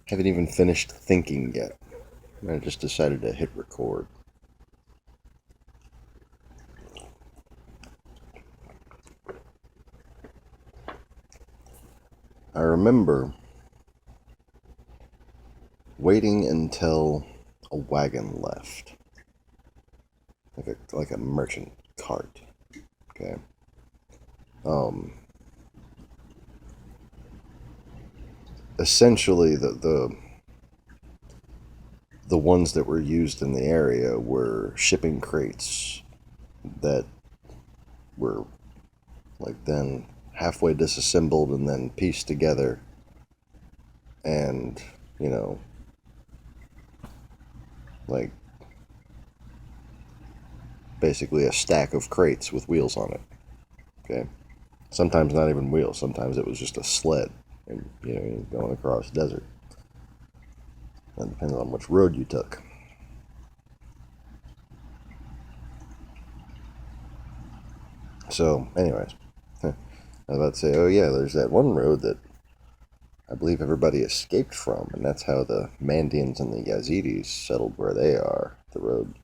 Haven't even finished thinking yet. I just decided to hit record. I remember waiting until a wagon left, like a merchant cart. Okay. Um. Essentially, the ones that were used in the area were shipping crates that were like then halfway disassembled and then pieced together, and you know, like basically a stack of crates with wheels on it. Okay. Sometimes not even wheels. Sometimes it was just a sled, and going across desert. That depends on which road you took. So, anyways, I was about to say, oh yeah, there's that one road that I believe everybody escaped from, and that's how the Mandians and the Yazidis settled where they are. The road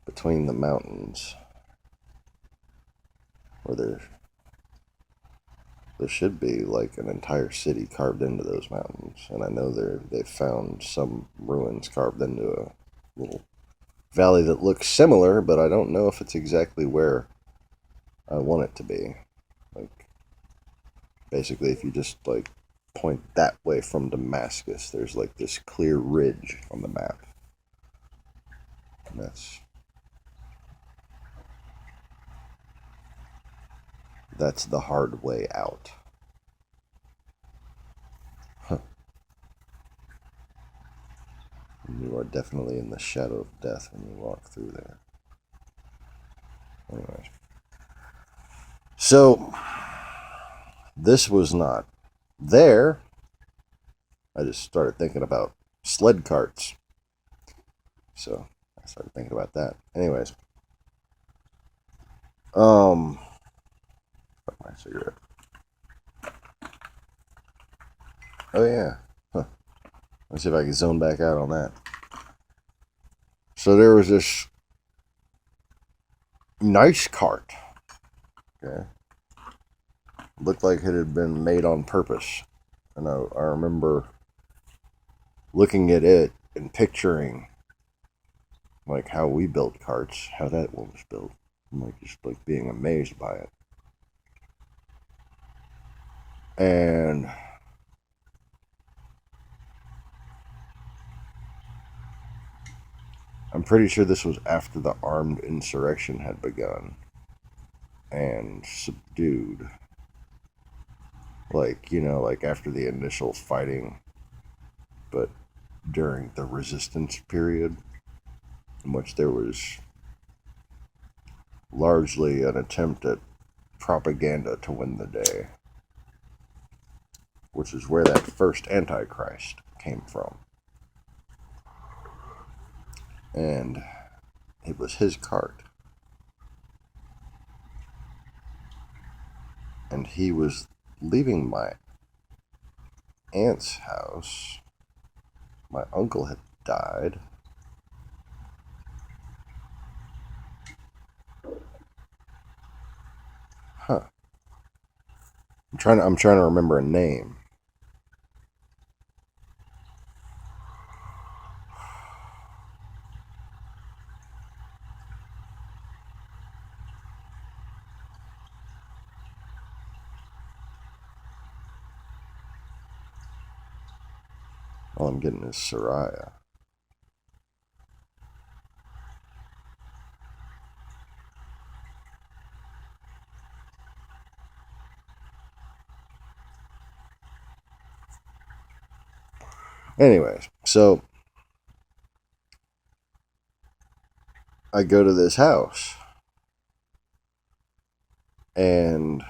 between the mountains, where there should be like an entire city carved into those mountains, and I know they've found some ruins carved into a little valley that looks similar, but I don't know if it's exactly where I want it to be. Like, basically, if you just like point that way from Damascus, there's like this clear ridge on the map. And that's the hard way out. Huh. You are definitely in the shadow of death when you walk through there. Anyways. So, this was not there. I just started thinking about sled carts. So, I started thinking about that. Anyways. Fuck my cigarette. Oh, yeah. Huh. Let's see if I can zone back out on that. So, there was this nice cart. Okay. Looked like it had been made on purpose. And I remember looking at it and picturing like how we built carts, how that one was built. I'm like just like being amazed by it. And I'm pretty sure this was after the armed insurrection had begun and subdued. Like, like after the initial fighting, but during the resistance period, in which there was largely an attempt at propaganda to win the day, which is where that first Antichrist came from. And it was his cart. And he was leaving my aunt's house. My uncle had died. Huh. I'm trying to remember a name. All I'm getting is Soraya. Anyways, so I go to this house and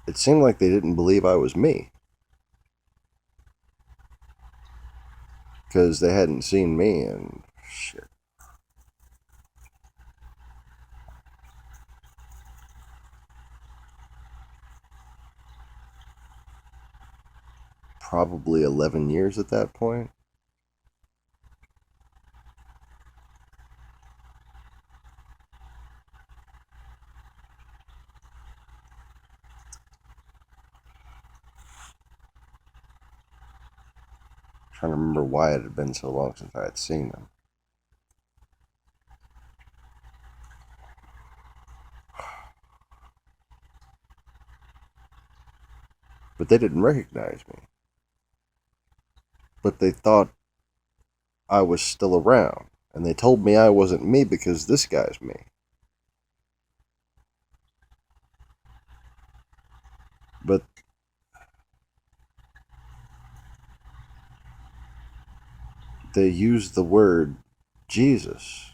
it seemed like they didn't believe I was me because they hadn't seen me and shit, probably 11 years at that point. I'm trying to remember why it had been so long since I had seen them. But they didn't recognize me. But they thought I was still around. And they told me I wasn't me because this guy's me. But they used the word Jesus,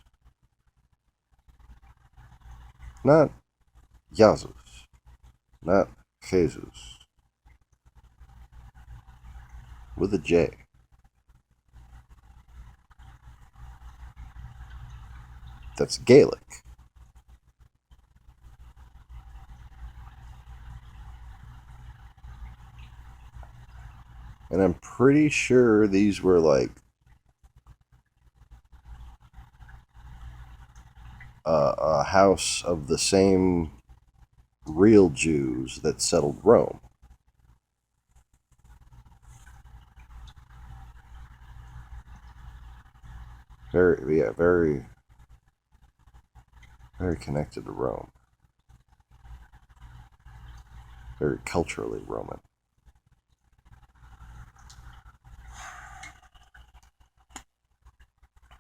not Jesus, not Jesus, with a J. That's Gaelic. And I'm pretty sure these were like a house of the same real Jews that settled Rome. Very, very connected to Rome. Very culturally Roman.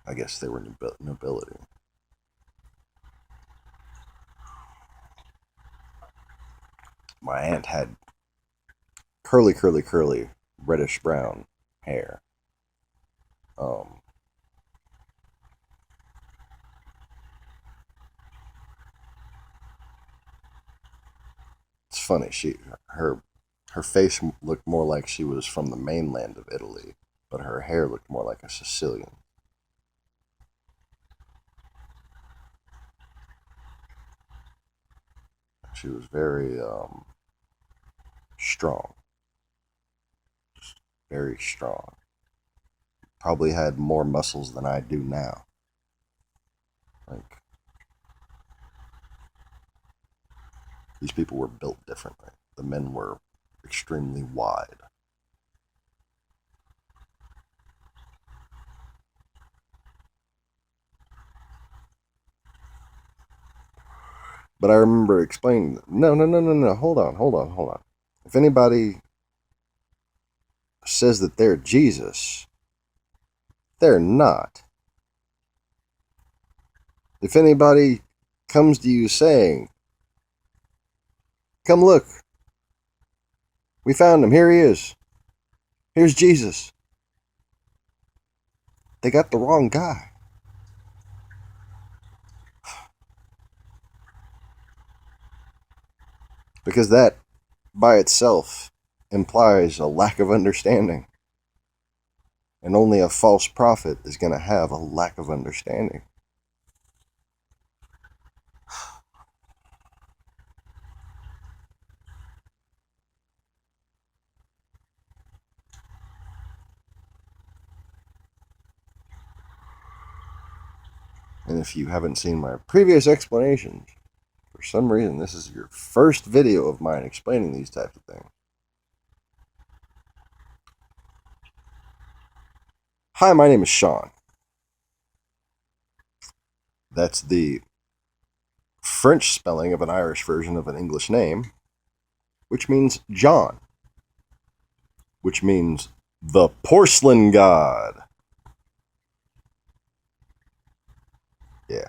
I guess they were nobility. My aunt had curly, reddish brown hair. Um, it's funny. Her face looked more like she was from the mainland of Italy, but her hair looked more like a Sicilian. She was very strong, very strong. Probably had more muscles than I do now. Like, these people were built differently. The men were extremely wide. But I remember explaining, no, hold on. If anybody says that they're Jesus, they're not. If anybody comes to you saying, come look, we found him, here he is, here's Jesus, they got the wrong guy. Because that by itself implies a lack of understanding. And only a false prophet is going to have a lack of understanding. And if you haven't seen my previous explanations, for some reason this is your first video of mine explaining these types of things. Hi, my name is Sean. That's the French spelling of an Irish version of an English name, which means John, which means the porcelain god. Yeah,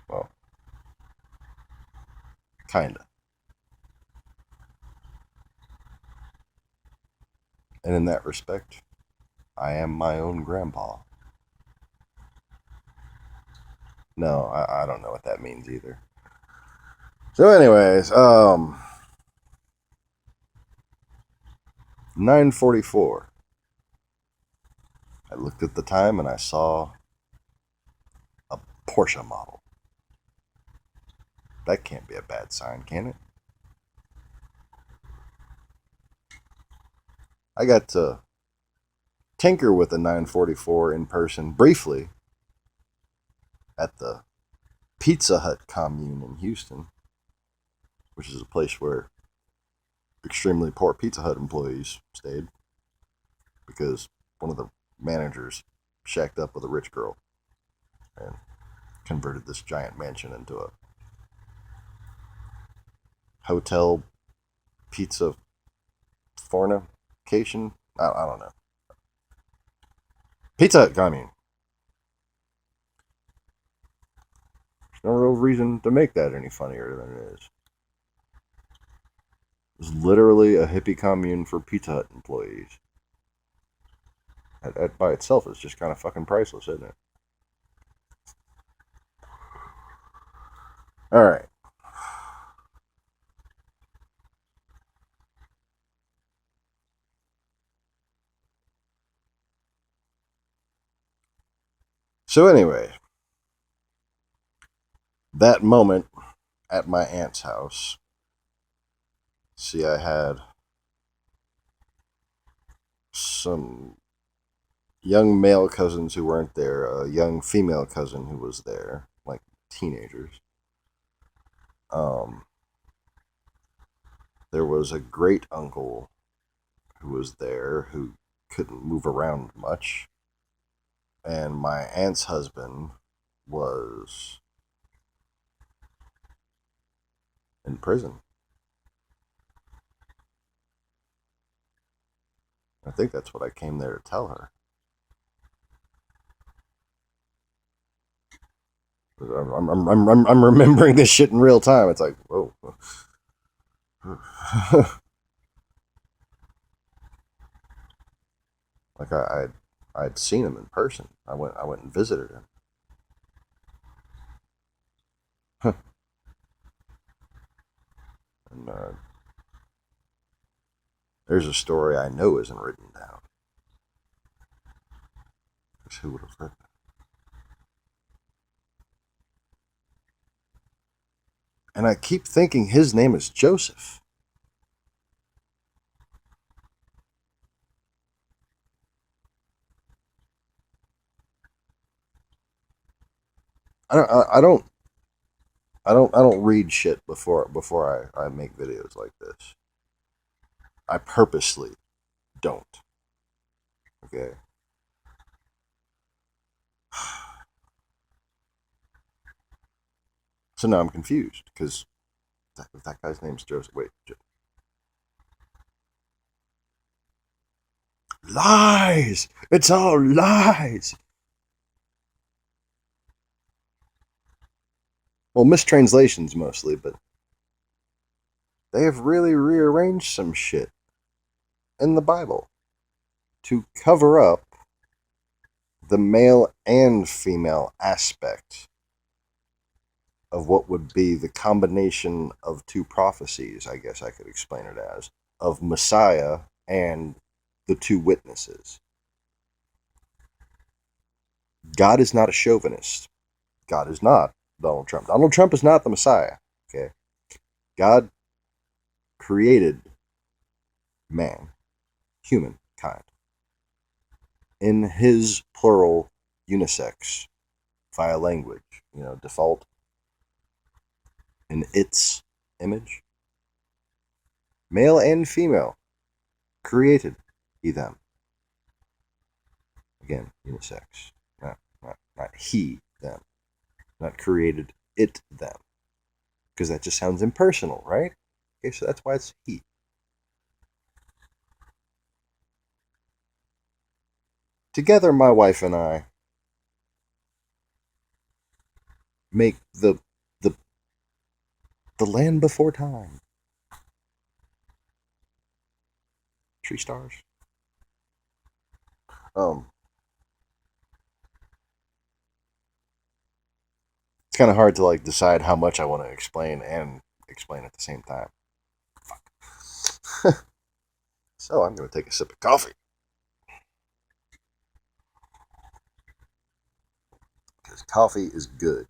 well, kinda. And in that respect, I am my own grandpa. No, I don't know what that means either. So, anyways, 9:44. I looked at the time and I saw a Porsche model. That can't be a bad sign, can it? I got to tinker with the 944 in person briefly at the Pizza Hut commune in Houston, which is a place where extremely poor Pizza Hut employees stayed because one of the managers shacked up with a rich girl and converted this giant mansion into a hotel pizza fornication. I don't know. Pizza Hut commune. There's no real reason to make that any funnier than it is. It was literally a hippie commune for Pizza Hut employees. That by itself is just kind of fucking priceless, isn't it? All right. So anyway, that moment at my aunt's house, see, I had some young male cousins who weren't there, a young female cousin who was there, like teenagers. Um, there was a great uncle who was there who couldn't move around much, and my aunt's husband was in prison. I think that's what I came there to tell her. I'm remembering this shit in real time. It's like, whoa. Like I'd seen him in person. I went and visited him. And there's a story I know isn't written down. Because who would have written it? And I keep thinking his name is Joseph. I don't I don't read shit before I make videos like this. I purposely don't. Okay. So now I'm confused because that guy's name's Joseph. Wait, lies! It's all lies! Well, mistranslations mostly, but they have really rearranged some shit in the Bible to cover up the male and female aspect of what would be the combination of two prophecies, I guess I could explain it as, of Messiah and the two witnesses. God is not a chauvinist. God is not Donald Trump. Donald Trump is not the Messiah. Okay. God created man, humankind, in his plural unisex via language, default in its image. Male and female created he them. Again, unisex. Not he them. Not created it them. Because that just sounds impersonal, right? Okay, so that's why it's he. Together, my wife and I make the the land before time. Tree stars. Um, it's kind of hard to like decide how much I want to explain and explain at the same time. Fuck. So I'm gonna take a sip of coffee because coffee is good.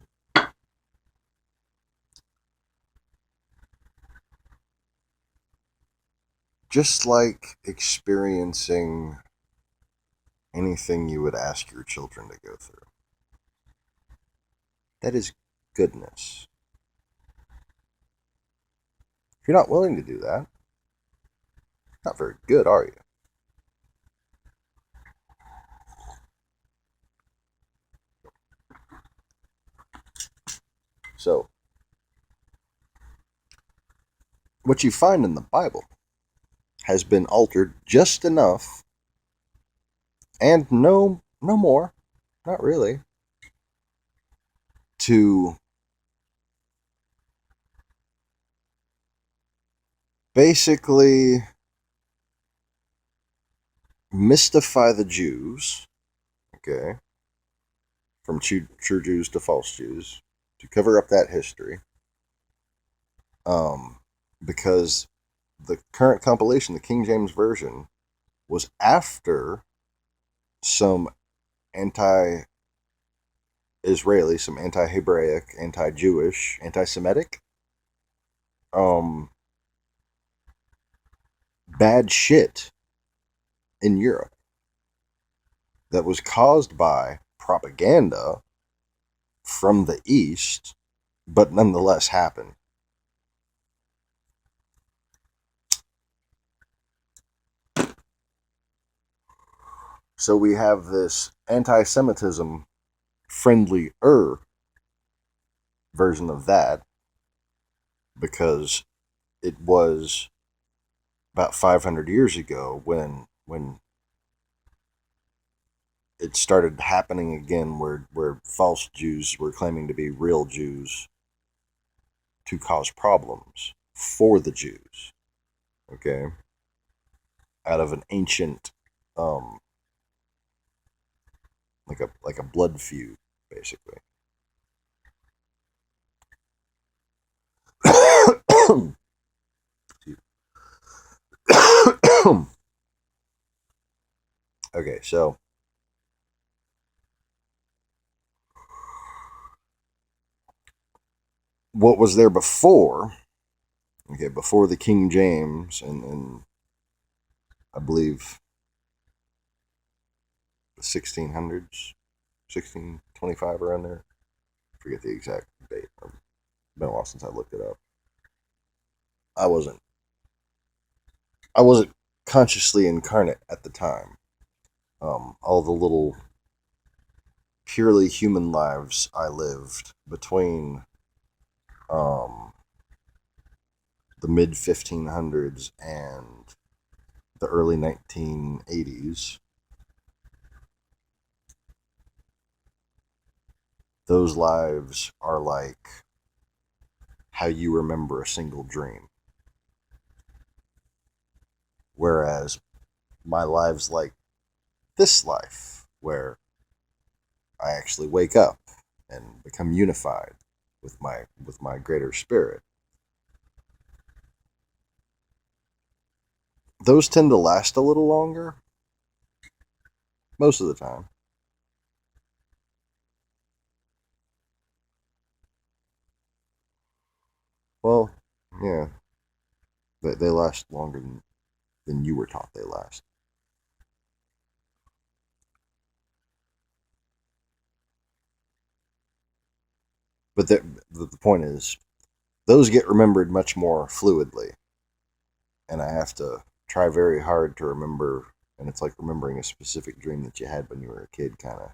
just like experiencing anything you would ask your children to go through. That is goodness. If you're not willing to do that, not very good, are you? So, what you find in the Bible has been altered just enough, and no more, not really, to basically mystify the Jews, okay, from true Jews to false Jews, to cover up that history, um, because the current compilation, the King James Version, was after some anti Israeli, some anti Hebraic, anti Jewish, anti Semitic, um, bad shit in Europe that was caused by propaganda from the East, but nonetheless happened. So we have this anti Semitism friendlier version of that because it was about 500 years ago when it started happening again where false Jews were claiming to be real Jews to cause problems for the Jews. Okay? Out of an ancient like a blood feud, basically. Okay, so what was there before? Okay, before the King James and I believe the 1600s, 1625 around there. I forget the exact date. It's been a while since I looked it up. I wasn't I wasn't consciously incarnate at the time. All the little purely human lives I lived between um, the mid 1500s and the early 1980s, those lives are like how you remember a single dream. Whereas my lives like this life, where I actually wake up and become unified with my greater spirit. Those tend to last a little longer most of the time. Well, yeah, they last longer than you were taught they last. But the point is, those get remembered much more fluidly, and I have to try very hard to remember. And it's like remembering a specific dream that you had when you were a kid, kind of,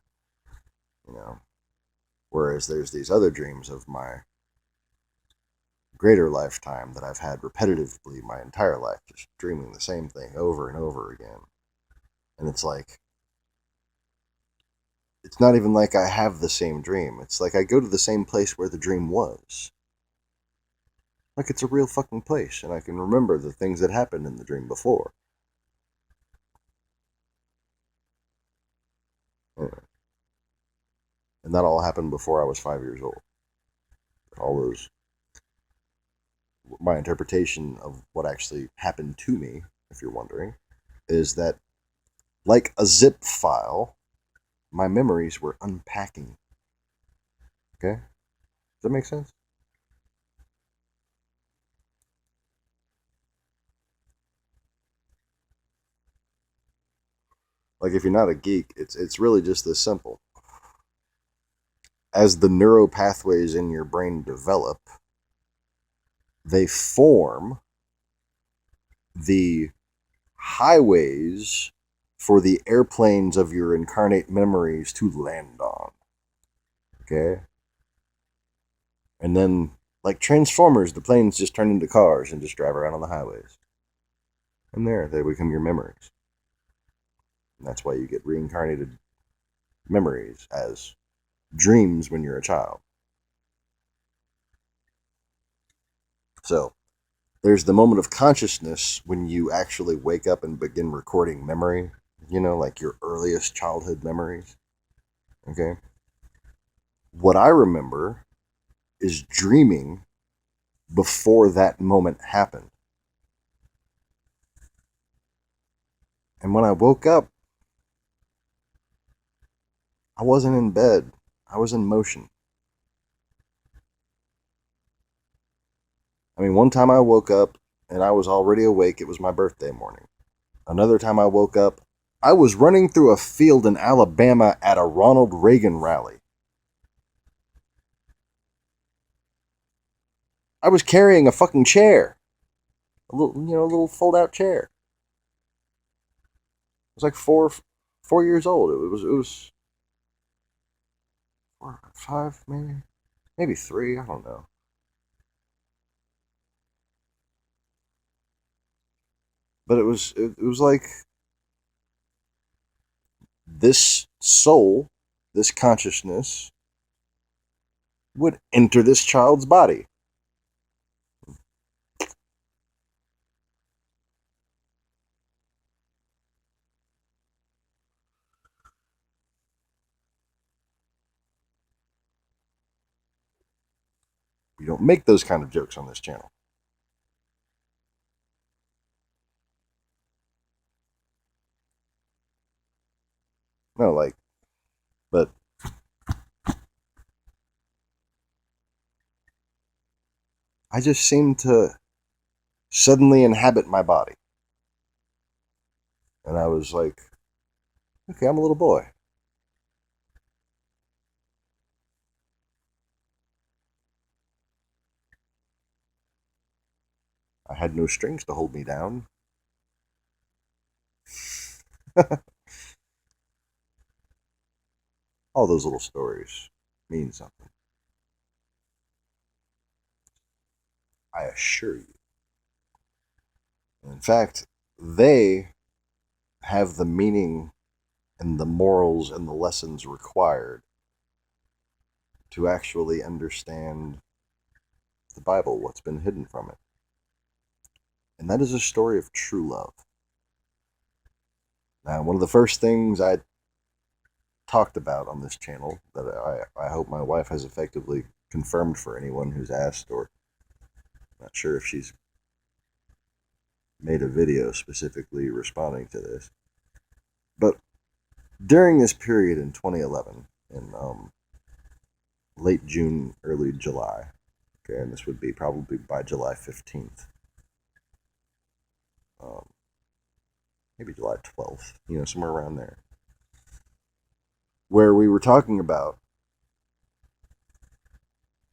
you know. Whereas there's these other dreams of my greater lifetime that I've had repetitively my entire life, just dreaming the same thing over and over again. And it's like, it's not even like I have the same dream. It's like I go to the same place where the dream was. Like it's a real fucking place, and I can remember the things that happened in the dream before. Anyway, and that all happened before I was 5 years old. All those, my interpretation of what actually happened to me, if you're wondering, is that like a zip file, my memories were unpacking. Okay? Does that make sense? Like if you're not a geek, it's really just this simple. As the neural pathways in your brain develop, they form the highways for the airplanes of your incarnate memories to land on. Okay? And then, like Transformers, the planes just turn into cars and just drive around on the highways. And there, they become your memories. And that's why you get reincarnated memories as dreams when you're a child. So, there's the moment of consciousness when you actually wake up and begin recording memory, like your earliest childhood memories. Okay? What I remember is dreaming before that moment happened. And when I woke up, I wasn't in bed. I was in motion. I mean, one time I woke up and I was already awake. It was my birthday morning. Another time I woke up, I was running through a field in Alabama at a Ronald Reagan rally. I was carrying a fucking chair. A little fold-out chair. I was like 4 years old. It was 4, 5, maybe 3. I don't know. But it was like this soul, this consciousness, would enter this child's body. We don't make those kind of jokes on this channel. No, but I just seem to suddenly inhabit my body. And I was like, okay, I'm a little boy. I had no strings to hold me down. All those little stories mean something. I assure you. In fact, they have the meaning and the morals and the lessons required to actually understand the Bible, what's been hidden from it. And that is a story of true love. Now, one of the first things I talked about on this channel that I hope my wife has effectively confirmed for anyone who's asked, or not sure if she's made a video specifically responding to this. But during this period in 2011, in late June, early July, okay, and this would be probably by July 15th, um, maybe July 12th, somewhere around there, where we were talking about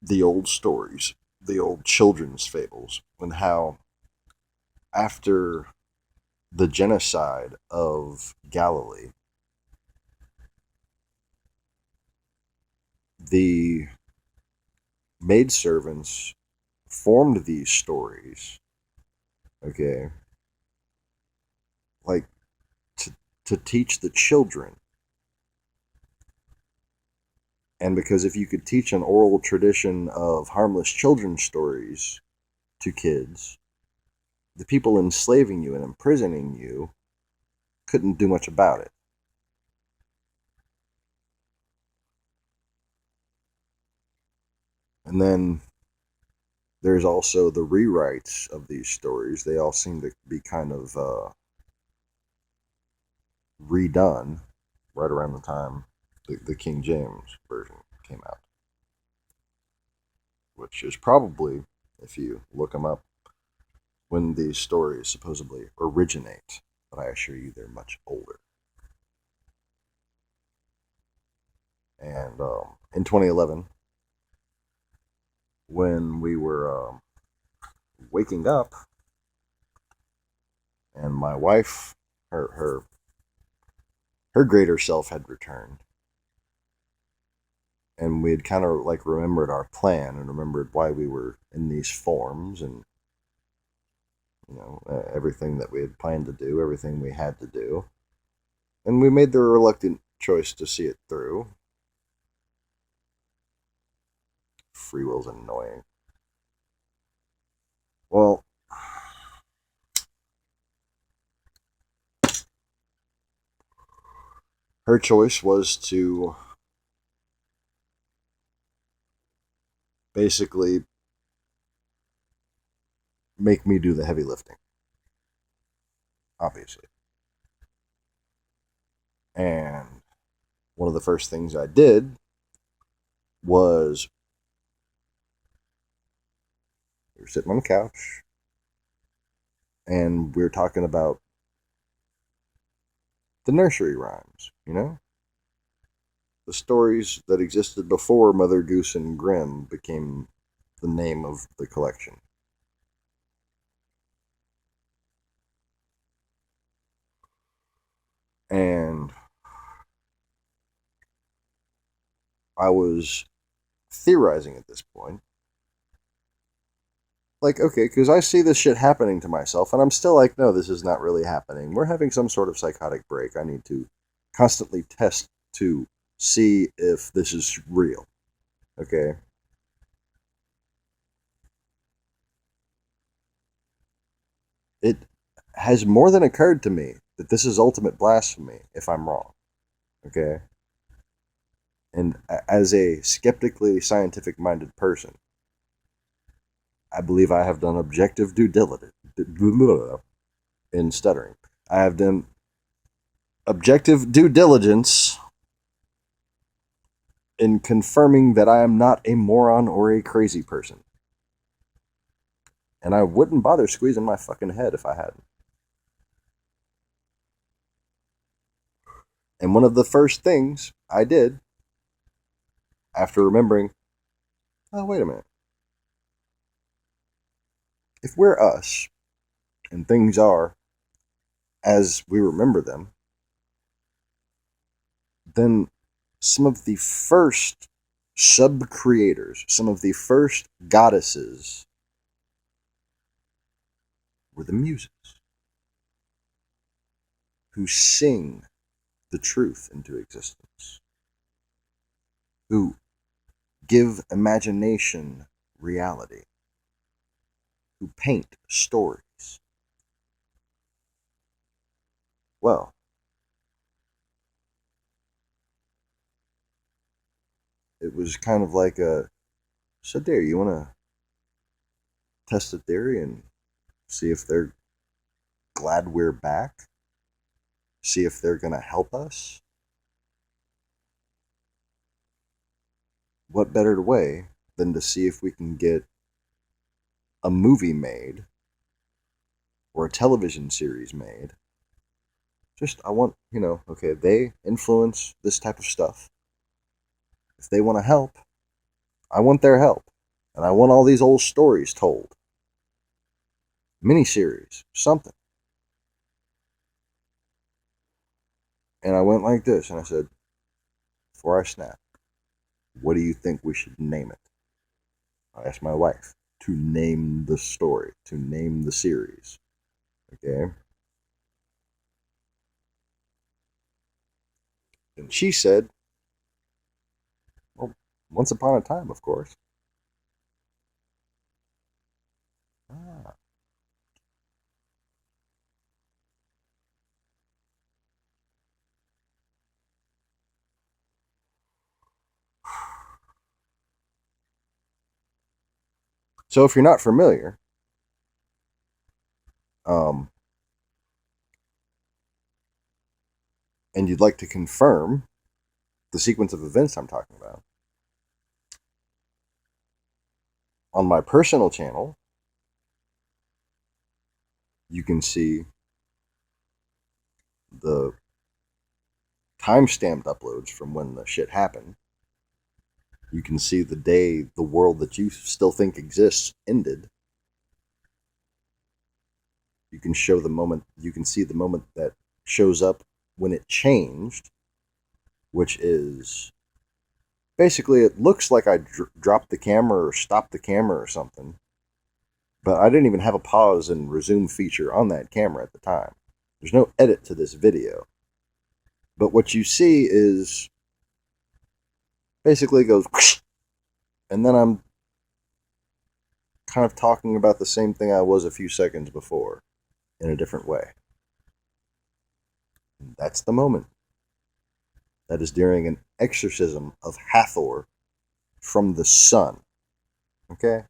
the old stories, the old children's fables, and how after the genocide of Galilee, the maidservants formed these stories, okay, like to teach the children. And because if you could teach an oral tradition of harmless children's stories to kids, the people enslaving you and imprisoning you couldn't do much about it. And then there's also the rewrites of these stories. They all seem to be kind of redone right around the time the King James version came out, which is probably, if you look them up, when these stories supposedly originate. But I assure you they're much older. And in 2011, when we were waking up, and my wife, her greater self had returned, and we had kind of like remembered our plan and remembered why we were in these forms, and everything that we had planned to do, everything we had to do, and we made the reluctant choice to see it through. Free will's annoying. Well, her choice was to basically make me do the heavy lifting, obviously. And one of the first things I did was we were sitting on the couch and we were talking about the nursery rhymes, the stories that existed before Mother Goose and Grimm became the name of the collection. And I was theorizing at this point. Like, okay, because I see this shit happening to myself, and I'm still like, no, this is not really happening. We're having some sort of psychotic break. I need to constantly test to see if this is real. Okay? It has more than occurred to me that this is ultimate blasphemy if I'm wrong. Okay? And as a skeptically scientific minded person, I believe I have done objective due diligence in stuttering. I have done objective due diligence in confirming that I am not a moron or a crazy person. And I wouldn't bother squeezing my fucking head if I hadn't. And one of the first things I did after remembering, oh, wait a minute. If we're us and things are as we remember them, then some of the first sub creators, some of the first goddesses were the muses who sing the truth into existence, who give imagination reality, who paint stories. Well, it was kind of like a, so there, you want to test a theory and see if they're glad we're back? See if they're going to help us? What better way than to see if we can get a movie made or a television series made? Just, I want, okay, they influence this type of stuff. If they want to help, I want their help. And I want all these old stories told. Miniseries, something. And I went like this, and I said, before I snap, what do you think we should name it? I asked my wife to name the story, to name the series. Okay? And she said, well, Once Upon a Time, of course. Ah. So if you're not familiar, um, and you'd like to confirm the sequence of events I'm talking about, on my personal channel, you can see the time-stamped uploads from when the shit happened. You can see the day the world that you still think exists ended. You can show the moment, you can see the moment that shows up when it changed, which is basically, it looks like I dropped the camera or stopped the camera or something, but I didn't even have a pause and resume feature on that camera at the time. There's no edit to this video. But what you see is basically it goes, whoosh, and then I'm kind of talking about the same thing I was a few seconds before in a different way. And that's the moment. That is during an exorcism of Hathor from the sun. Okay?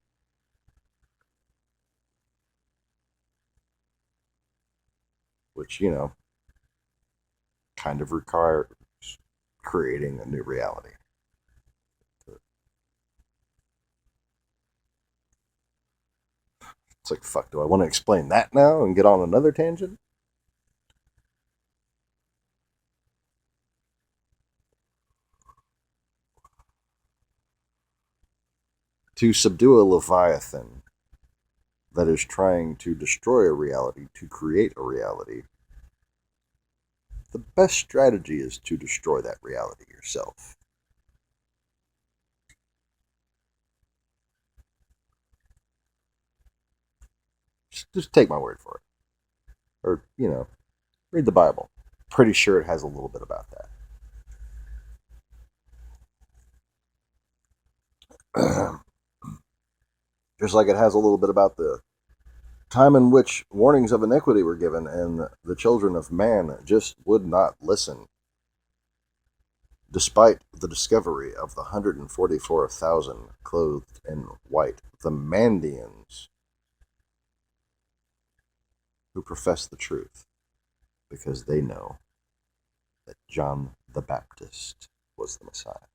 Which, kind of requires creating a new reality. It's like, fuck, do I want to explain that now and get on another tangent? To subdue a Leviathan that is trying to destroy a reality, to create a reality, the best strategy is to destroy that reality yourself. Just take my word for it. Or, read the Bible. Pretty sure it has a little bit about that. Just like it has a little bit about the time in which warnings of iniquity were given and the children of man just would not listen, despite the discovery of the 144,000 clothed in white, the Mandeans, who profess the truth because they know that John the Baptist was the Messiah.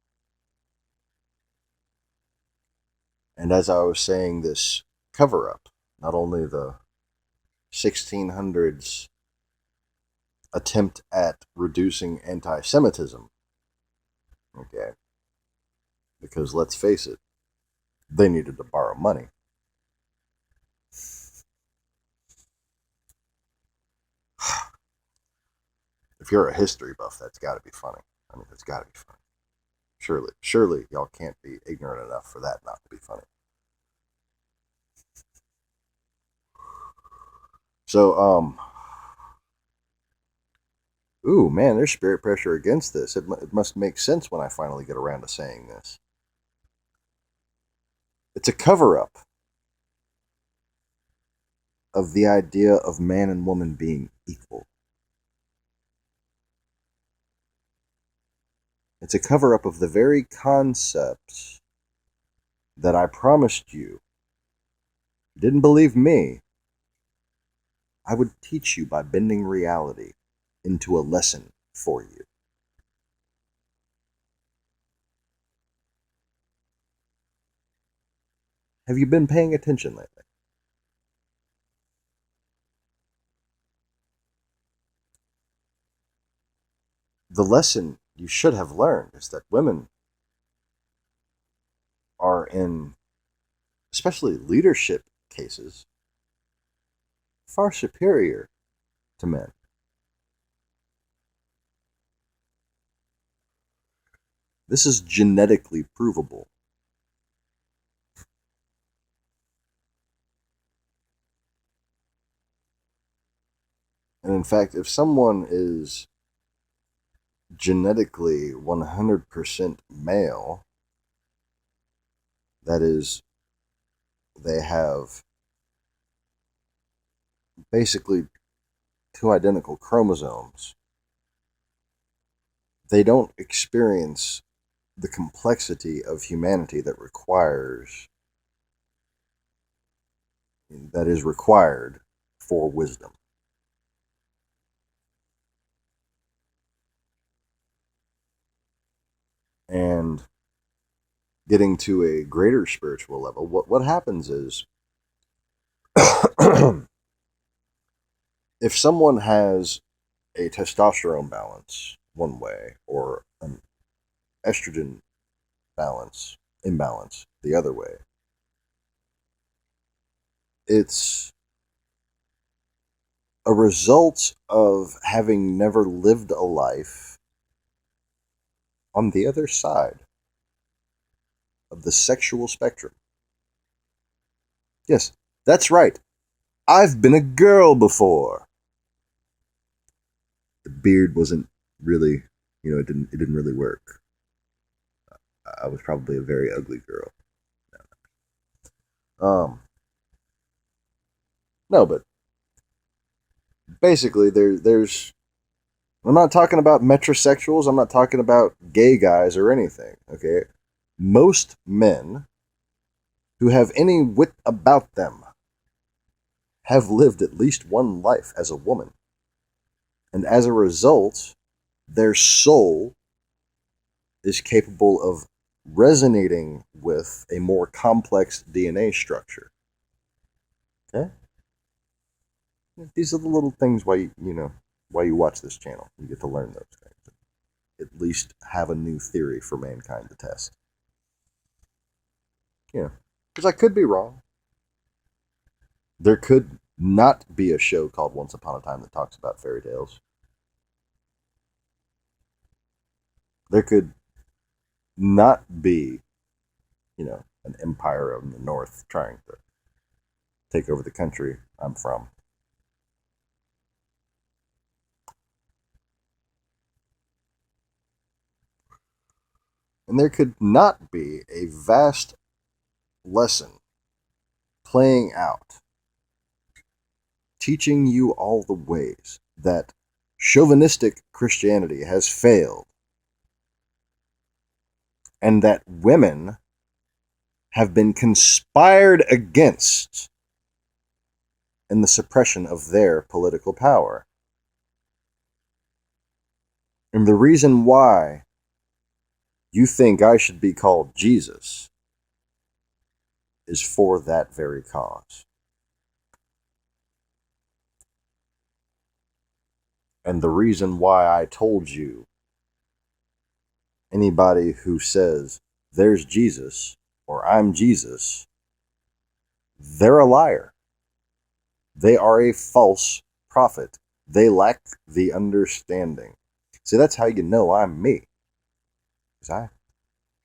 And as I was saying, this cover up, not only the 1600s attempt at reducing anti Semitism, okay, because let's face it, they needed to borrow money. If you're a history buff, that's got to be funny. I mean, it's got to be funny. Surely, y'all can't be ignorant enough for that not to be funny. So, ooh, man, there's spirit pressure against this. It must make sense when I finally get around to saying this. It's a cover up of the idea of man and woman being equal. It's a cover up of the very concepts that I promised you. You didn't believe me. I would teach you by bending reality into a lesson for you. Have you been paying attention lately? The lesson you should have learned is that women are in, especially leadership cases, far superior to men. This is genetically provable. And in fact, if someone is genetically 100% male, that is, they have basically two identical chromosomes, they don't experience the complexity of humanity that is required for wisdom. And getting to a greater spiritual level, what happens is if someone has a testosterone balance one way or an estrogen imbalance the other way. It's a result of having never lived a life on the other side of the sexual spectrum. Yes, that's right. I've been a girl before. The beard wasn't really, it didn't really work. I was probably a very ugly girl. No, but basically, there's. I'm not talking about metrosexuals. I'm not talking about gay guys or anything. Okay, most men who have any wit about them have lived at least one life as a woman, and as a result, their soul is capable of resonating with a more complex DNA structure. Okay? These are the little things why you watch this channel. You get to learn those things. At least have a new theory for mankind to test. Because I could be wrong. There could not be a show called Once Upon a Time that talks about fairy tales. There could not be, an empire of the North trying to take over the country I'm from. And there could not be a vast lesson playing out, teaching you all the ways that chauvinistic Christianity has failed, and that women have been conspired against in the suppression of their political power. And the reason why you think I should be called Jesus is for that very cause. And the reason why I told you anybody who says there's Jesus or I'm Jesus, they're a liar. They are a false prophet. They lack the understanding. See, that's how you know I'm me. Because I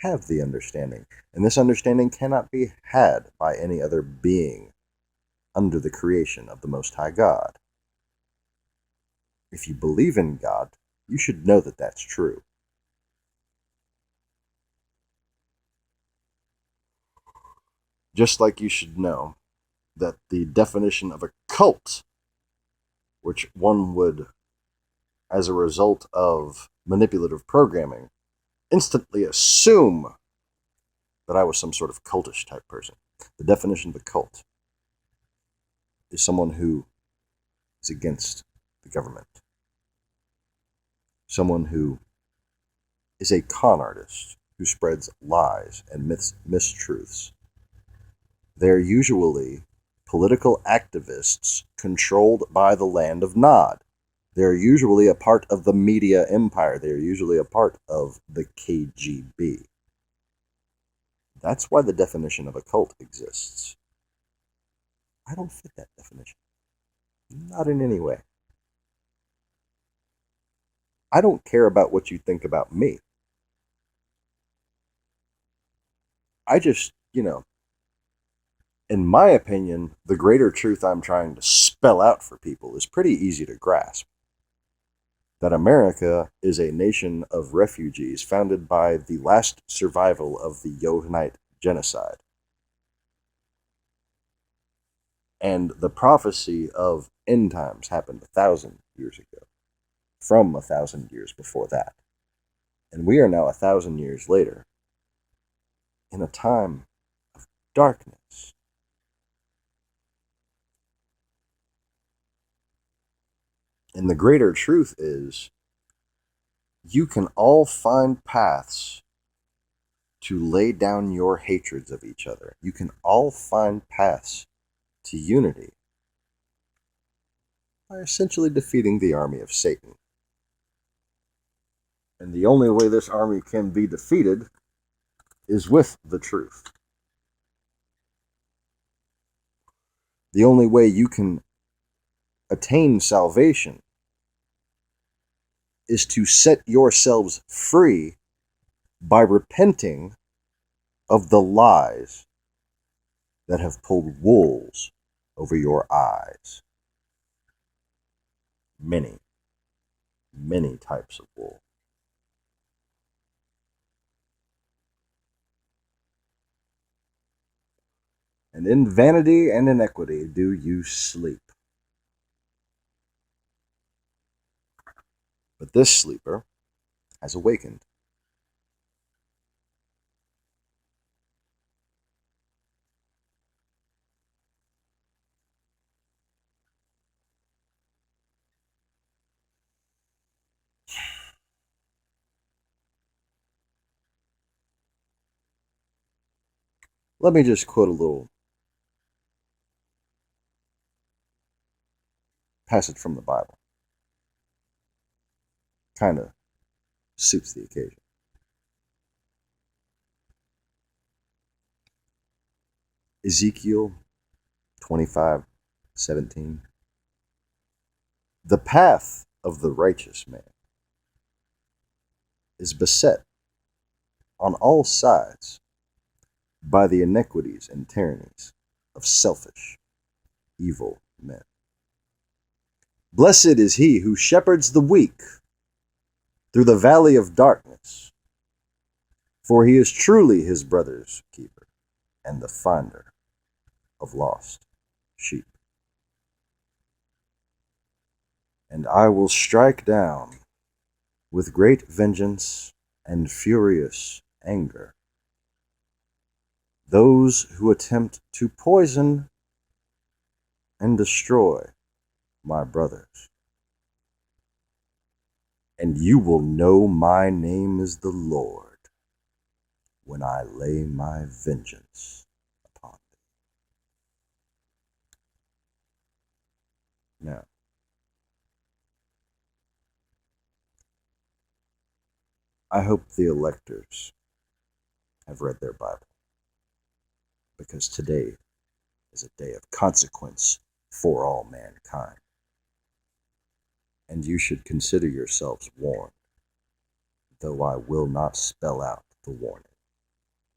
have the understanding. And this understanding cannot be had by any other being under the creation of the Most High God. If you believe in God, you should know that that's true. Just like you should know that the definition of a cult, which one would, as a result of manipulative programming, instantly assume that I was some sort of cultish type person. The definition of a cult is someone who is against the government. Someone who is a con artist who spreads lies and mistruths. They're usually political activists controlled by the land of Nod. They're usually a part of the media empire. They're usually a part of the KGB. That's why the definition of a cult exists. I don't fit that definition. Not in any way. I don't care about what you think about me. I just, in my opinion, the greater truth I'm trying to spell out for people is pretty easy to grasp. That America is a nation of refugees founded by the last survival of the Johannite genocide. And the prophecy of end times happened 1,000 years ago, from 1,000 years before that. And we are now 1,000 years later, in a time of darkness. And the greater truth is, you can all find paths to lay down your hatreds of each other. You can all find paths to unity by essentially defeating the army of Satan. And the only way this army can be defeated is with the truth. The only way you can attain salvation is to set yourselves free by repenting of the lies that have pulled wolves over your eyes. Many, many types of wool. And in vanity and iniquity do you sleep. But this sleeper has awakened. Let me just quote a little passage from the Bible. Kind of suits the occasion. Ezekiel 25:17. The path of the righteous man is beset on all sides by the iniquities and tyrannies of selfish, evil men. Blessed is he who shepherds the weak through the valley of darkness, for he is truly his brother's keeper and the finder of lost sheep. And I will strike down with great vengeance and furious anger those who attempt to poison and destroy my brothers. And you will know my name is the Lord when I lay my vengeance upon thee. Now, I hope the electors have read their Bible, because today is a day of consequence for all mankind. And you should consider yourselves warned, though I will not spell out the warning.